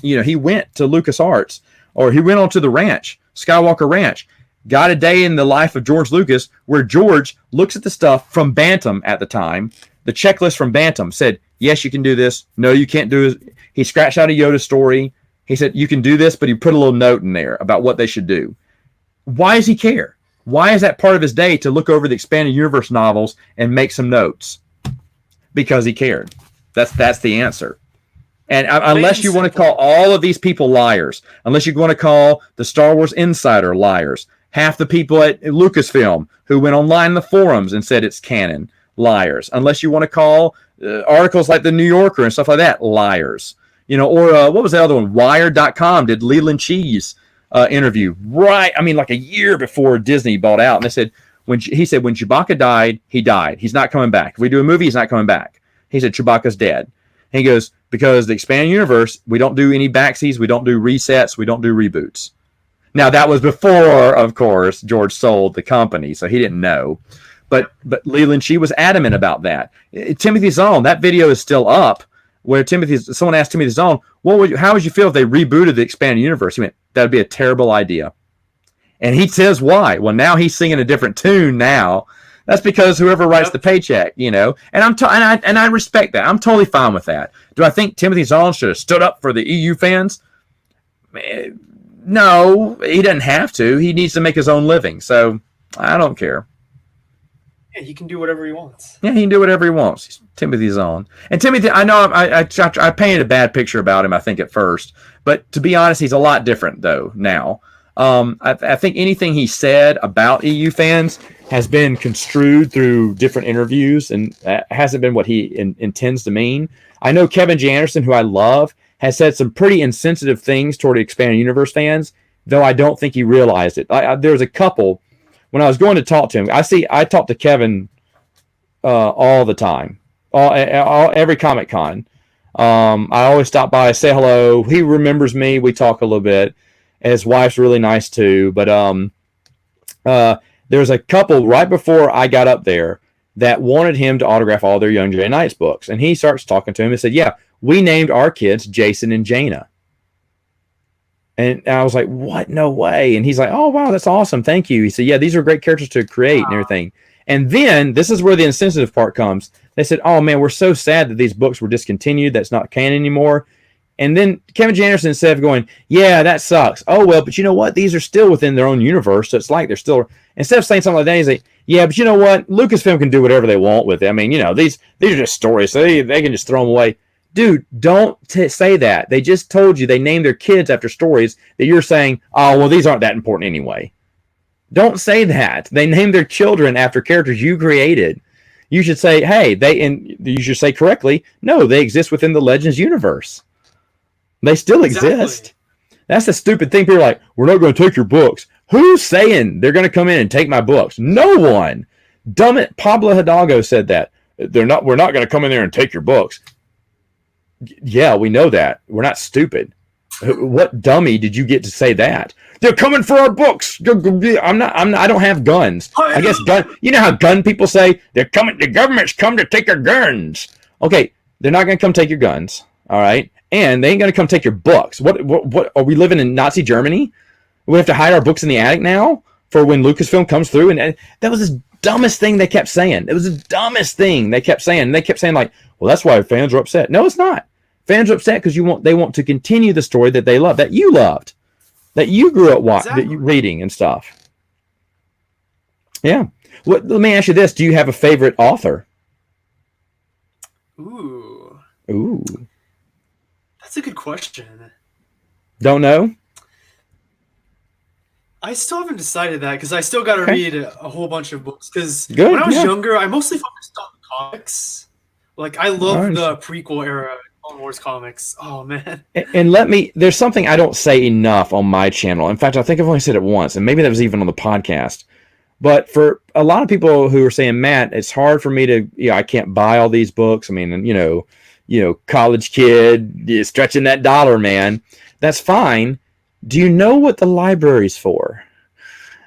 he went to LucasArts, or he went onto the ranch, Skywalker Ranch, got a day in the life of George Lucas, where George looks at the stuff from Bantam at the time, the checklist from Bantam said, yes, you can do this. No, you can't do it. He scratched out a Yoda story. He said, you can do this, but he put a little note in there about what they should do. Why does he care? Why is that part of his day to look over the expanded universe novels and make some notes? Because he cared. That's the answer. And unless you want to call all of these people liars, unless you want to call the Star Wars Insider liars, half the people at Lucasfilm who went online in the forums and said it's canon, liars. Unless you want to call articles like the New Yorker and stuff like that liars. Or what was the other one? Wired.com did Leland Cheese interview, right? Like a year before Disney bought out. And they said, when Chewbacca died, he died. He's not coming back. If we do a movie, he's not coming back. He said, Chewbacca's dead. And he goes, because the expanded universe, we don't do any backsies, we don't do resets, we don't do reboots. Now, that was before, of course, George sold the company, so he didn't know. But Leland, she was adamant about that. Timothy Zahn, that video is still up, where someone asked Timothy Zahn, how would you feel if they rebooted the expanded universe? He went, that would be a terrible idea. And he says why. Well, now he's singing a different tune now. That's because whoever writes the paycheck, and I respect that. I'm totally fine with that. Do I think Timothy Zahn should have stood up for the EU fans? No, he doesn't have to. He needs to make his own living. So I don't care. Yeah, he can do whatever he wants. Yeah, he can do whatever he wants. He's Timothy Zahn. And Timothy, I know I painted a bad picture about him, I think, at first. But to be honest, he's a lot different, though, now. I think anything he said about EU fans has been construed through different interviews and hasn't been what he intends to mean. I know Kevin J. Anderson, who I love, has said some pretty insensitive things toward the expanded universe fans, though I don't think he realized it. There was a couple, when I was going to talk to him, I talk to Kevin all the time, every Comic Con. I always stop by, say hello. He remembers me. We talk a little bit. His wife's really nice too, but there was a couple right before I got up there that wanted him to autograph all their Young Jedi Knights books, and he starts talking to him and said, "Yeah, we named our kids Jason and Jaina." And I was like, "What? No way!" And he's like, "Oh wow, that's awesome, thank you." He said, "Yeah, these are great characters to create and everything." And then this is where the insensitive part comes. They said, "Oh man, we're so sad that these books were discontinued. That's not canon anymore." And then Kevin J. Anderson, instead of going, "Yeah, that sucks. Oh, well, but you know what? These are still within their own universe. So it's like they're still," instead of saying something like that, he's like, "Yeah, but you know what? Lucasfilm can do whatever they want with it. These are just stories. So they can just throw them away." Dude, don't say that. They just told you they named their kids after stories that you're saying, "Oh, well, these aren't that important anyway." Don't say that. They named their children after characters you created. You should say, "Hey, you should say correctly, no, they exist within the Legends universe. They still exist." Exactly. That's the stupid thing. People are like, "We're not going to take your books." Who's saying they're going to come in and take my books? No one. Dumb it. Pablo Hidalgo said that. We're not going to come in there and take your books. Yeah, we know that. We're not stupid. What dummy did you get to say that? They're coming for our books. I don't have guns. I guess you know how gun people say they're coming. The government's come to take our guns. Okay, they're not going to come take your guns. All right. And they ain't going to come take your books. What are we living in Nazi Germany? We have to hide our books in the attic now for when Lucasfilm comes through. And that was this dumbest thing they kept saying. It was the dumbest thing they kept saying. And they kept saying like, well, that's why fans are upset. No, it's not. Fans are upset because they want to continue the story that they love, that you loved, that you grew up Exactly. reading and stuff. Yeah. Let me ask you this. Do you have a favorite author? Ooh. That's a good question. Don't know? I still haven't decided that because I still got to read a whole bunch of books. Because Good, when I was yeah. younger, I mostly focused on comics. Like, I love the prequel era Clone Wars comics. Oh, man. And there's something I don't say enough on my channel. In fact, I think I've only said it once, and maybe that was even on the podcast. But for a lot of people who are saying, Matt, it's hard for me to, I can't buy all these books. I mean, college kid, stretching that dollar, man. That's fine. Do you know what the library's for?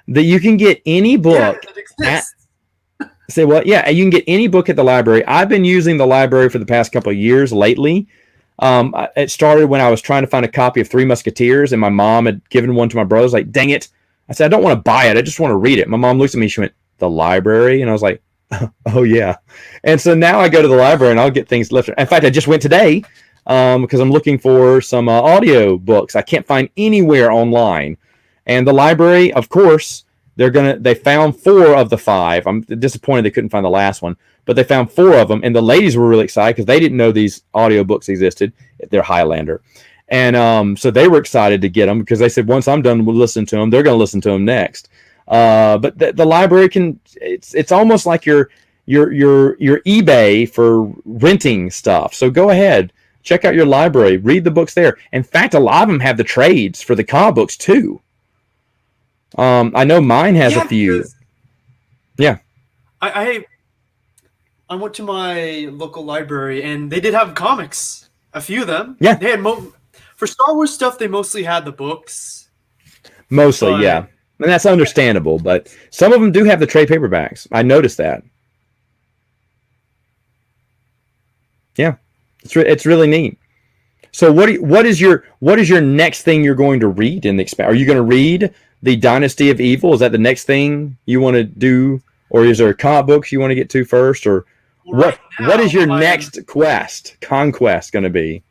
That you can get any book. Yeah, it exists. Say what? Yeah, you can get any book at the library. I've been using the library for the past couple of years lately. It started when I was trying to find a copy of Three Musketeers, and my mom had given one to my brothers. Like, dang it. I said, I don't want to buy it. I just want to read it. My mom looks at me. She went, the library? And I was like, oh, yeah. And so now I go to the library, and I'll get things lifted. In fact, I just went today because I'm looking for some audio books I can't find anywhere online. And the library, of course, they found 4 of the 5. I'm disappointed they couldn't find the last one, but they found 4 of them. And the ladies were really excited because they didn't know these audiobooks existed. They're Highlander. And so they were excited to get them because they said, once I'm done listening to them, they're going to listen to them next. But the library it's almost like your eBay for renting stuff. So go ahead, check out your library, read the books there. In fact, a lot of them have the trades for the comic books too. I know mine has a few. Yeah. I went to my local library and they did have comics. A few of them. Yeah. They had for Star Wars stuff, they mostly had the books. Mostly, yeah. And that's understandable, but some of them do have the trade paperbacks. I noticed that. Yeah. It's really neat. So what is your next thing you're going to read in the Are you going to read the Dynasty of Evil? Is that the next thing you want to do, or is there comic books you want to get to first, or what is your next conquest going to be?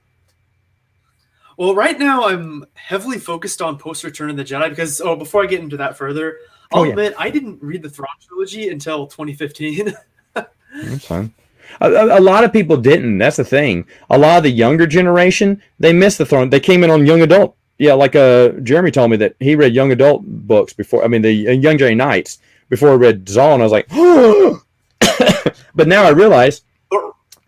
Well, right now I'm heavily focused on post Return of the Jedi because before I get into that further, I'll admit I didn't read the Thrawn trilogy until 2015. That's fine. A lot of people didn't. That's the thing. A lot of the younger generation, they missed the Thrawn. They came in on young adult. Yeah, like Jeremy told me that he read young adult books before. I mean, the Young Jedi Knights before I read Zaw, and I was like, but now I realize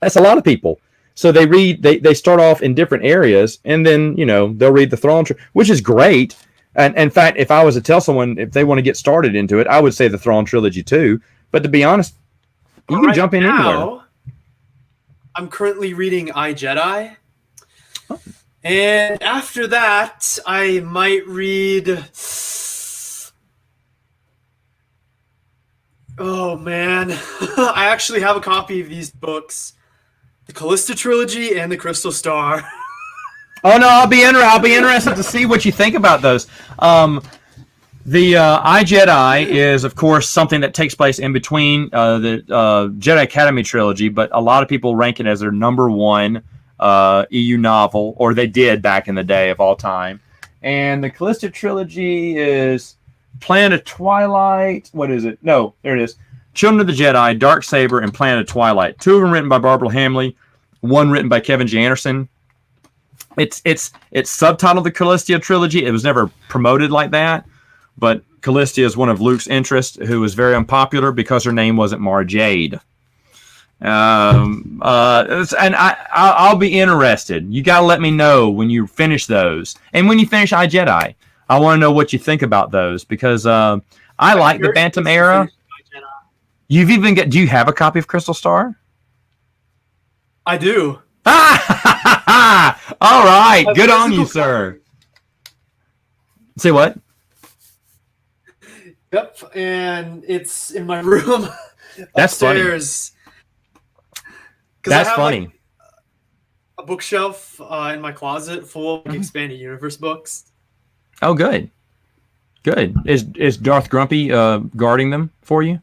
that's a lot of people. So they start off in different areas, and then they'll read the Thrawn, which is great. And in fact, if I was to tell someone if they want to get started into it, I would say the Thrawn trilogy too. But to be honest, you can jump in anywhere. I'm currently reading iJedi. And after that, I might read... Oh, man. I actually have a copy of these books. The Callista Trilogy and the Crystal Star. Oh, no, I'll be interested to see what you think about those. The iJedi is, of course, something that takes place in between the Jedi Academy trilogy, but a lot of people rank it as their number 1 EU novel, or they did back in the day of all time. And the Callista trilogy is Planet of Twilight. What is it? No, there it is. Children of the Jedi, Darksaber, and Planet of Twilight. 2 of them written by Barbara Hamley, 1 written by Kevin J. Anderson. It's subtitled the Callista trilogy. It was never promoted like that, but Callista is one of Luke's interests, who was very unpopular because her name wasn't Mara Jade. And I'll be interested. You got to let me know when you finish those, and when you finish iJedi, I want to know what you think about those because I like the Bantam era. You've even got. Do you have a copy of Crystal Star? I do. All right, good on you, sir. Say what? Yep, and it's in my room. That's upstairs. Funny. That's funny. Like, a bookshelf in my closet full of expanded universe books. Oh, good. Is Darth Grumpy guarding them for you?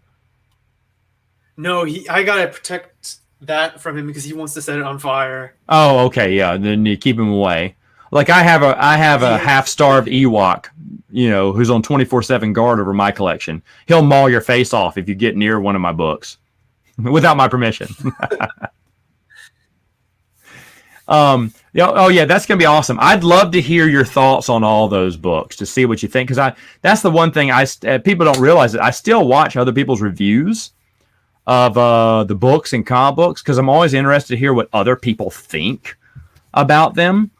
No, I gotta protect that from him because he wants to set it on fire. Oh, okay, yeah. Then you keep him away. Like I have a Yeah. half starved Ewok, who's on 24/7 guard over my collection. He'll maul your face off if you get near one of my books without my permission. Yeah, oh yeah, that's gonna be awesome. I'd love to hear your thoughts on all those books to see what you think, because that's the one thing people don't realize that I still watch other people's reviews of the books and comic books because I'm always interested to hear what other people think about them,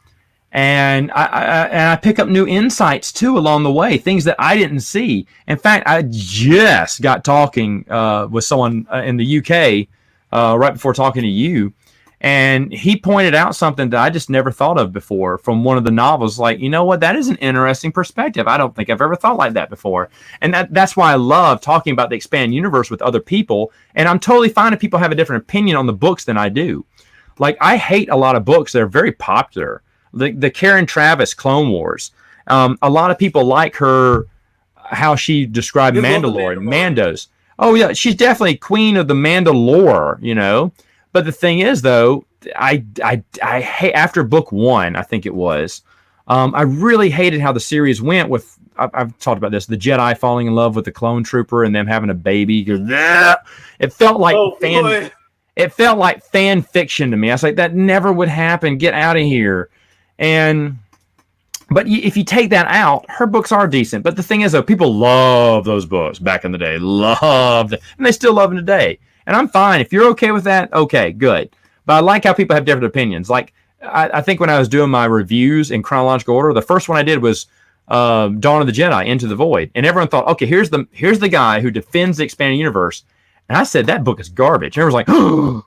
and I pick up new insights too along the way, things that I didn't see. In fact, I just got talking with someone in the UK right before talking to you. And he pointed out something that I just never thought of before from one of the novels. Like, you know what? That is an interesting perspective. I don't think I've ever thought like that before. And that's why I love talking about the expanded universe with other people. And I'm totally fine if people have a different opinion on the books than I do. Like, I hate a lot of books that are very popular. The Karen Traviss Clone Wars. A lot of people like her, how she described Mandalorian, Mandos. Oh, yeah, she's definitely queen of the Mandalore, But the thing is, though, I hate, after book 1, I think it was, I really hated how the series went with, I've talked about this, the Jedi falling in love with the clone trooper and them having a baby. It felt like it felt like fan fiction to me. I was like, that never would happen. Get out of here. But if you take that out, her books are decent. But the thing is, though, people love those books back in the day. Loved it. And they still love them today. And I'm fine. If you're okay with that, okay, good. But I like how people have different opinions. Like, I think when I was doing my reviews in chronological order, the first one I did was Dawn of the Jedi, Into the Void. And everyone thought, okay, here's the guy who defends the expanded universe. And I said, that book is garbage. And everyone's like, oh.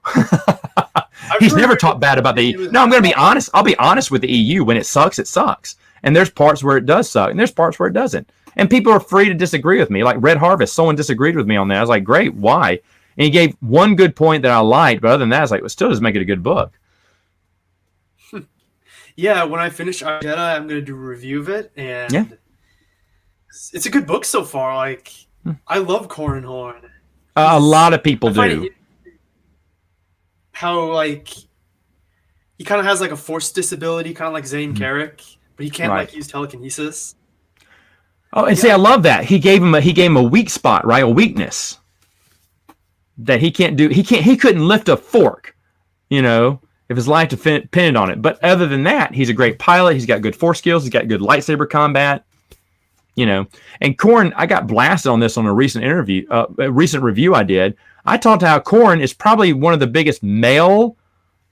He's never talked bad about the EU. No, I'm going to be honest. I'll be honest with the EU. When it sucks, it sucks. And there's parts where it does suck, and there's parts where it doesn't. And people are free to disagree with me. Like Red Harvest, someone disagreed with me on that. I was like, great, why? And he gave one good point that I liked, but other than that, I was like, it still doesn't make it a good book. Yeah, when I finish Jedi, I'm going to do a review of it, and it's a good book so far. Like, I love Corran Horn. A lot of people do. How, like, he kind of has, like, a force disability, kind of like Zane Carrick, but he can't, like, use telekinesis. Oh, and see, I love that. He gave him a weak spot, right? A weakness. That he can't do. He couldn't lift a fork, if his life depended on it. But other than that, he's a great pilot. He's got good force skills. He's got good lightsaber combat, And Corran, I got blasted on this on a recent review I did. I talked how Corran is probably one of the biggest male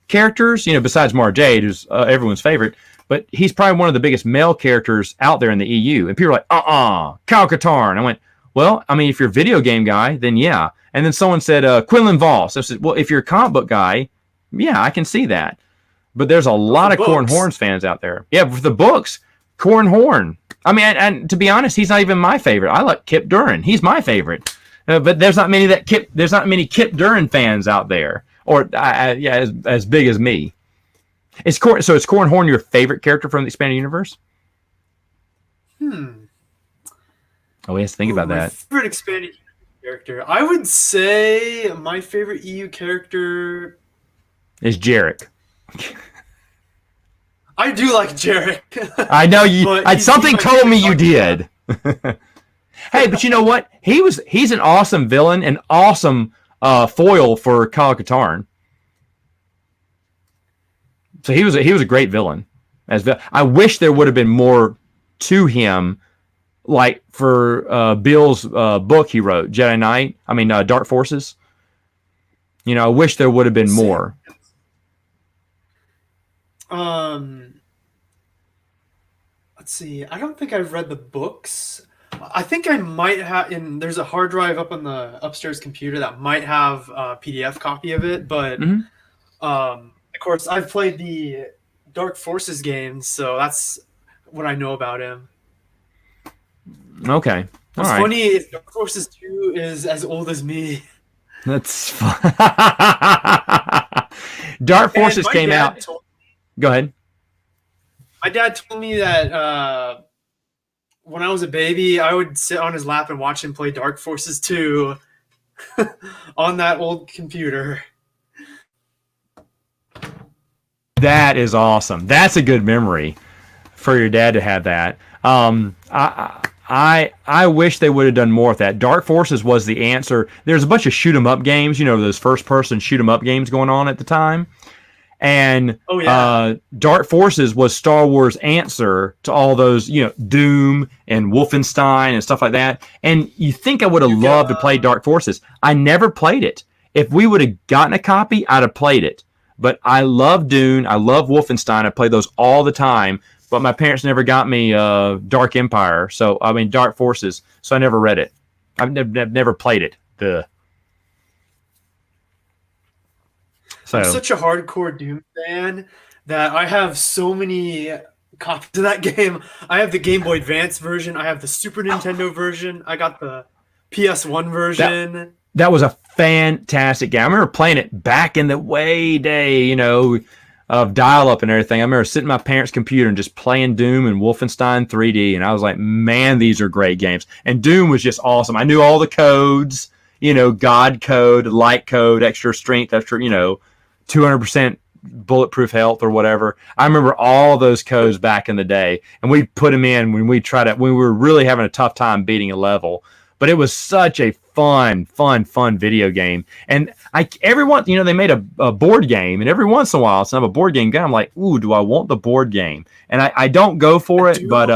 characters, besides Mara Jade, who's everyone's favorite. But he's probably one of the biggest male characters out there in the EU. And people are like, Kyle Katarn. I went, well, I mean, if you're a video game guy, then yeah. And then someone said, Quinlan Voss. I said, well, if you're a comic book guy, yeah, I can see that. But there's a lot of Corran Horns fans out there. Yeah, for the books, Corran Horn. I mean, and to be honest, he's not even my favorite. I like Kip Duran. He's my favorite. But there's not many Kip Duran fans out there, or as big as me. Is Corran Horn your favorite character from the expanded universe? Oh, we have to think about that. Favorite expanded character, I would say my favorite EU character is Jarek. I do like Jarek. I know you. Something told me you did. Hey, but you know what? He's an awesome villain, an awesome foil for Kyle Katarn. So he was a great villain. I wish there would have been more to him, like for Bill's book he wrote, Jedi Knight. I mean, Dark Forces. I wish there would have been more. Let's see. I don't think I've read the books. I think I might have. There's a hard drive up on the upstairs computer that might have a PDF copy of it. But of course, I've played the Dark Forces games, so that's what I know about him. Okay. What's funny is Dark Forces 2 is as old as me. That's fun. Dark Forces came out. Go ahead. My dad told me that when I was a baby, I would sit on his lap and watch him play Dark Forces 2. on that old computer. That is awesome. That's a good memory for your dad to have that. I wish they would have done more with that. Dark Forces was the answer. There's a bunch of shoot 'em up games, those first person shoot 'em up games going on at the time. And Dark Forces was Star Wars' answer to all those, Doom and Wolfenstein and stuff like that. And you think I would have loved to play Dark Forces. I never played it. If we would have gotten a copy, I'd have played it. But I love Dune. I love Wolfenstein. I play those all the time. But my parents never got me Dark Empire. Dark Forces. So I never read it. I've never played it. I'm such a hardcore Doom fan that I have so many copies of that game. I have the Game Boy Advance version. I have the Super Nintendo version. I got the PS1 version. That was a fantastic game. I remember playing it back in the way day, of dial-up and everything. I remember sitting at my parents' computer and just playing Doom and Wolfenstein 3D, and I was like, man, these are great games. And Doom was just awesome. I knew all the codes, God code, light code, extra strength, extra, 200% bulletproof health or whatever. I remember all those codes back in the day, and we put them in when we were really having a tough time beating a level. But it was such a fun video game. And everyone, they made a board game, and every once in a while, some of a board game I'm like, ooh, do I want the board game? And I don't go for it, but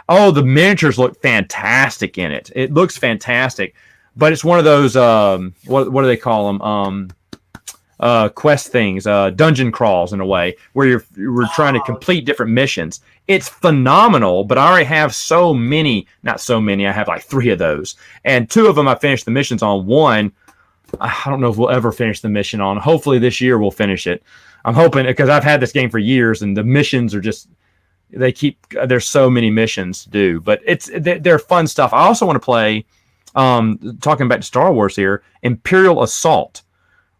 the miniatures look fantastic in it. It looks fantastic, but it's one of those what do they call them? Quest things, dungeon crawls in a way, where we're trying to complete different missions. It's phenomenal, but I already have not so many, I have like 3 of those. And 2 of them I finished the missions on. One, I don't know if we'll ever finish the mission on. Hopefully this year we'll finish it. I'm hoping, because I've had this game for years, and the missions are just, there's so many missions to do, but they're fun stuff. I also want to play, talking back to Star Wars here, Imperial Assault,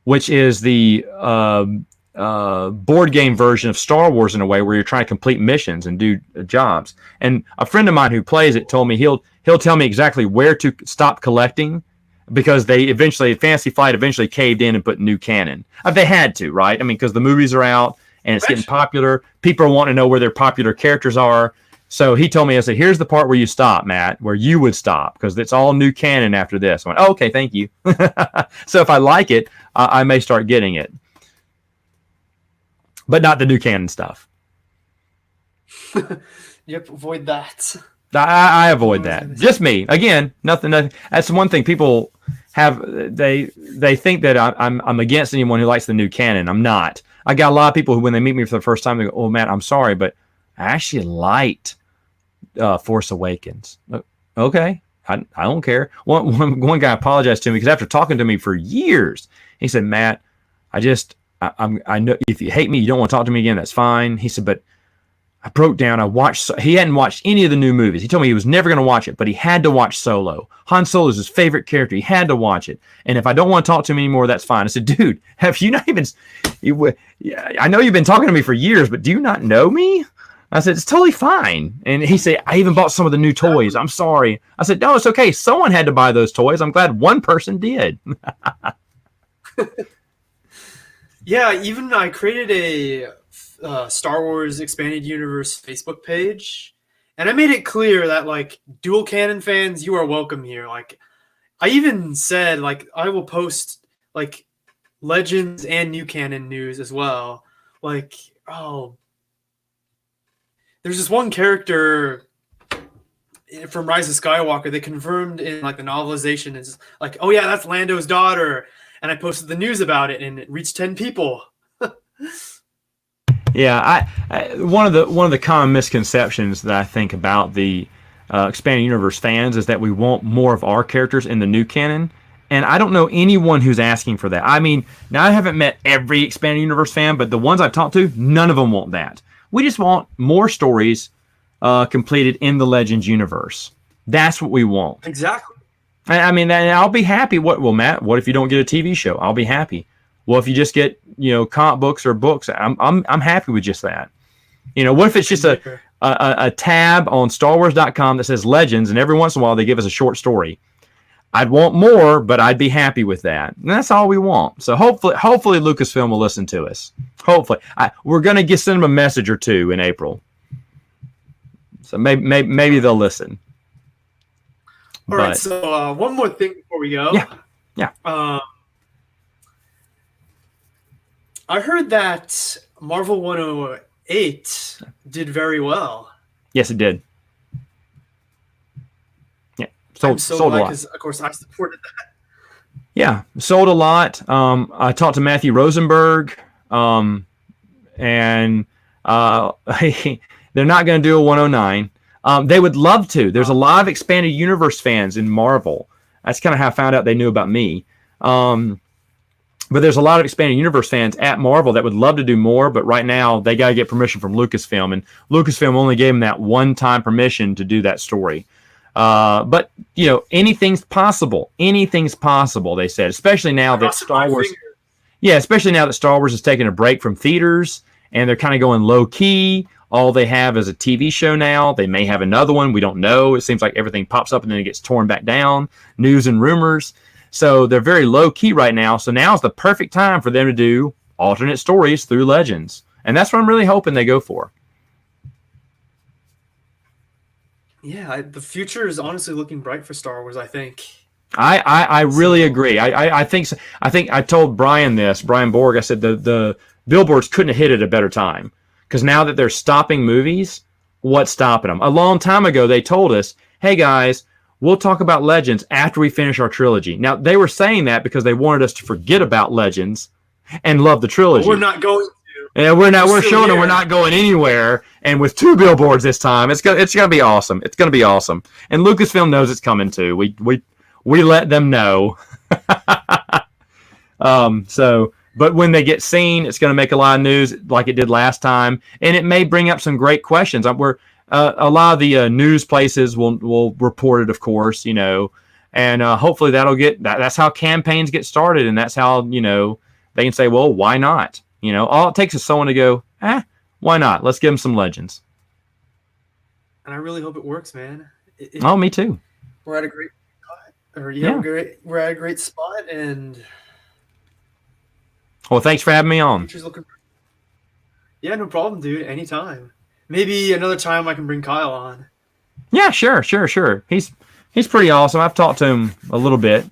which is the board game version of Star Wars in a way, where you're trying to complete missions and do jobs. And a friend of mine who plays it told me he'll tell me exactly where to stop collecting, because Fantasy Flight eventually caved in and put new canon. They had to, right? Because the movies are out and it's getting popular. People are wanting to know where their popular characters are. So he told me, I said, here's the part where you stop, Matt, where you would stop, because it's all new canon after this. I went, oh, okay, thank you. So if I like it, I may start getting it. But not the new canon stuff. Yep, avoid that. I avoid that. Just me. Again, nothing. That's one thing people have. They think that I'm against anyone who likes the new canon. I'm not. I got a lot of people who, when they meet me for the first time, they go, oh, Matt, I'm sorry, but I actually liked Force Awakens. Okay, I don't care. One guy apologized to me because after talking to me for years, he said, Matt, I know if you hate me, you don't want to talk to me again, that's fine. He said, but I broke down. He hadn't watched any of the new movies. He told me he was never going to watch it, but he had to watch Solo. Han Solo is his favorite character. He had to watch it. And if I don't want to talk to him anymore, that's fine. I said, dude, have you not even, I know you've been talking to me for years, but do you not know me? I said, it's totally fine. And he said, I even bought some of the new toys. I'm sorry. I said, no, it's okay. Someone had to buy those toys. I'm glad one person did. Yeah, even I created a Star Wars Expanded Universe Facebook page, and I made it clear that, like, dual canon fans, you are welcome here. Like, I even said, like, I will post, like, Legends and new canon news as well. Like, there's this one character from Rise of Skywalker they confirmed in, like, the novelization is like, oh yeah, that's Lando's daughter. And I posted the news about it, and it reached 10 people. Yeah, one of the common misconceptions that I think about the Expanded Universe fans is that we want more of our characters in the new canon, and I don't know anyone who's asking for that. I mean, now I haven't met every Expanded Universe fan, but the ones I've talked to, none of them want that. We just want more stories completed in the Legends universe. That's what we want. Exactly. I mean, I'll be happy. Well, Matt, what if you don't get a TV show? I'll be happy. Well, if you just get, comic books or books, I'm happy with just that. What if it's just a tab on StarWars.com that says Legends, and every once in a while they give us a short story? I'd want more, but I'd be happy with that. And that's all we want. So hopefully Lucasfilm will listen to us. Hopefully. We're going to send them a message or two in April. So maybe they'll listen. All right, so one more thing before we go. Yeah. I heard that Marvel 108 did very well. Yes, it did. Yeah, sold a lot. Because, of course, I supported that. Yeah, sold a lot. I talked to Matthew Rosenberg, and they're not going to do a 109. They would love to. There's a lot of expanded universe fans in Marvel. That's kind of how I found out they knew about me. But there's a lot of expanded universe fans at Marvel that would love to do more, but right now they got to get permission from Lucasfilm, and Lucasfilm only gave them that one-time permission to do that story. But anything's possible. Anything's possible, they said, especially now that Star Wars. Yeah, especially now that Star Wars is taking a break from theaters and they're kind of going low key. All they have is a TV show now. They may have another one. We don't know. It seems like everything pops up and then it gets torn back down. News and rumors. So they're very low key right now. So now is the perfect time for them to do alternate stories through Legends. And that's what I'm really hoping they go for. Yeah, the future is honestly looking bright for Star Wars, I think. I really agree. I think so. I think I told Brian Borg, I said the billboards couldn't have hit at a better time. Because now that they're stopping movies, what's stopping them? A long time ago, they told us, hey guys, we'll talk about Legends after we finish our trilogy. Now, they were saying that because they wanted us to forget about Legends and love the trilogy. But we're not going to. Yeah, we're showing them we're not going anywhere. And with 2 billboards this time, it's gonna be awesome. It's gonna be awesome. And Lucasfilm knows it's coming too. We let them know. But when they get seen, it's going to make a lot of news like it did last time. And it may bring up some great questions. A lot of the news places will report it, of course, and hopefully that's how campaigns get started. And that's how, they can say, well, why not? All it takes is someone to go, why not? Let's give them some Legends. And I really hope it works, man. Me too. We're at a great spot. We're at a great spot, and well, thanks for having me on. Yeah, no problem, dude. Anytime. Maybe another time I can bring Kyle on. Yeah, sure. He's pretty awesome. I've talked to him a little bit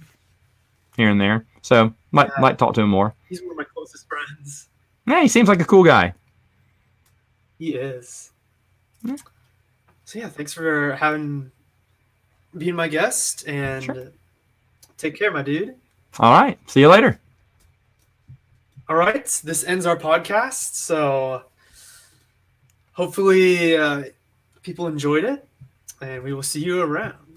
here and there, so might talk to him more. He's one of my closest friends. Yeah, he seems like a cool guy. He is. Yeah. So yeah, thanks for being my guest, and take care, my dude. All right. See you later. All right. This ends our podcast. So hopefully people enjoyed it, and we will see you around.